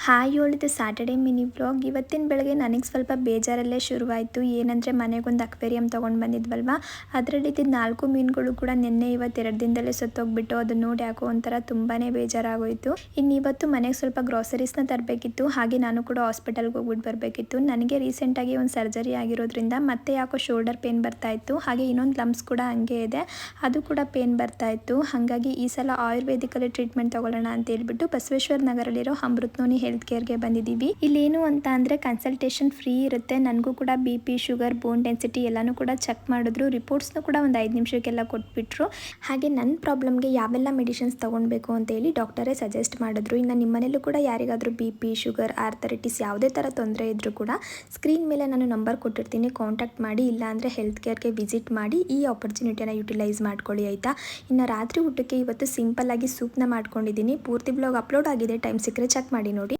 Hi ಹೇಳಿದ್ದು Saturday mini blog. ಇವತ್ತಿನ ಬೆಳಗ್ಗೆ ನನಗೆ ಸ್ವಲ್ಪ ಬೇಜಾರಲ್ಲೇ ಶುರುವಾಯಿತು. ಏನಂದರೆ ಮನೆಗೊಂದು ಅಕ್ವೇರಿಯಂ ತೊಗೊಂಡು ಬಂದಿದ್ವಲ್ವ, ಅದರಲ್ಲಿ ಇದ್ದಿದ್ದು 4 ಮೀನುಗಳು ಕೂಡ ನಿನ್ನೆ ಇವತ್ತು 2 ದಿನದಲ್ಲೇ ಸತ್ತೋಗ್ಬಿಟ್ಟು ಅದನ್ನ ನೋಡಿ ಯಾಕೋ ಒಂಥರ ತುಂಬಾ ಬೇಜಾರಾಗೋಯಿತು. ಇನ್ನು ಇವತ್ತು ಮನೆಗೆ ಸ್ವಲ್ಪ ಗ್ರಾಸರೀಸ್ನ ತರಬೇಕಿತ್ತು, ಹಾಗೆ ನಾನು ಕೂಡ ಹಾಸ್ಪಿಟಲ್ಗೆ ಹೋಗ್ಬಿಟ್ಟು ಬರಬೇಕಿತ್ತು. ನನಗೆ ರೀಸೆಂಟಾಗಿ ಒಂದು ಸರ್ಜರಿ ಆಗಿರೋದ್ರಿಂದ ಮತ್ತೆ ಯಾಕೋ ಶೋಲ್ಡರ್ ಪೇನ್ ಬರ್ತಾಯಿತ್ತು, ಹಾಗೆ ಇನ್ನೊಂದು ಲಂಪ್ಸ್ ಕೂಡ ಹಂಗೆ ಇದೆ, ಅದು ಕೂಡ ಪೇನ್ ಬರ್ತಾಯಿತ್ತು. ಹಾಗಾಗಿ ಈ ಸಲ ಆಯುರ್ವೇದಿಕಲ್ಲಿ ಟ್ರೀಟ್ಮೆಂಟ್ ತೊಗೊಳ್ಳೋಣ ಅಂತ ಹೇಳ್ಬಿಟ್ಟು ಬಸವೇಶ್ವರ ನಗರಲ್ಲಿರೋ ಅಮೃತನೋನಿ ಹೆಲ್ತ್ ಕೇರ್ಗೆ ಬಂದಿದ್ದೀವಿ. ಇಲ್ಲೇನು ಅಂತ ಅಂದರೆ ಕನ್ಸಲ್ಟೇಷನ್ ಫ್ರೀ ಇರುತ್ತೆ. ನನಗೂ ಕೂಡ BP, ಶುಗರ್, ಬೋನ್ ಡೆನ್ಸಿಟಿ ಎಲ್ಲನೂ ಕೂಡ ಚೆಕ್ ಮಾಡಿದ್ರು. ರಿಪೋರ್ಟ್ಸ್ನು ಕೂಡ ಒಂದು 5 ನಿಮಿಷಕ್ಕೆಲ್ಲ ಕೊಟ್ಬಿಟ್ರು. ಹಾಗೆ ನನ್ನ ಪ್ರಾಬ್ಲಮ್ಗೆ ಯಾವೆಲ್ಲ ಮೆಡಿಸಿನ್ಸ್ ತೊಗೊಳ್ಬೇಕು ಅಂತ ಹೇಳಿ ಡಾಕ್ಟರೇ ಸಜೆಸ್ಟ್ ಮಾಡಿದ್ರು. ಇನ್ನು ನಿಮ್ಮ ಮನೇಲೂ ಕೂಡ ಯಾರಿಗಾದರೂ BP, ಶುಗರ್, ಆರ್ಥರೈಟಿಸ್ ಯಾವುದೇ ಥರ ತೊಂದರೆ ಇದ್ದರೂ ಕೂಡ ಸ್ಕ್ರೀನ್ ಮೇಲೆ ನಾನು ನಂಬರ್ ಕೊಟ್ಟಿರ್ತೀನಿ, ಕಾಂಟ್ಯಾಕ್ಟ್ ಮಾಡಿ. ಇಲ್ಲಾಂದರೆ ಹೆಲ್ತ್ ಕೇರ್ಗೆ ವಿಸಿಟ್ ಮಾಡಿ ಈ ಆಪರ್ಚುನಿಟಿನ ಯುಟಿಲೈಸ್ ಮಾಡ್ಕೊಳ್ಳಿ, ಆಯಿತಾ. ಇನ್ನು ರಾತ್ರಿ ಊಟಕ್ಕೆ ಇವತ್ತು ಸಿಂಪಲ್ಲಾಗಿ ಸೂಪ್ನ ಮಾಡ್ಕೊಂಡಿದ್ದೀನಿ. ಪೂರ್ತಿ ಬ್ಲಾಗ್ ಅಪ್ಲೋಡ್ ಆಗಿದೆ, ಟೈಮ್ ಸಿಕ್ಕರೆ ಚೆಕ್ ಮಾಡಿ ನೋಡಿ.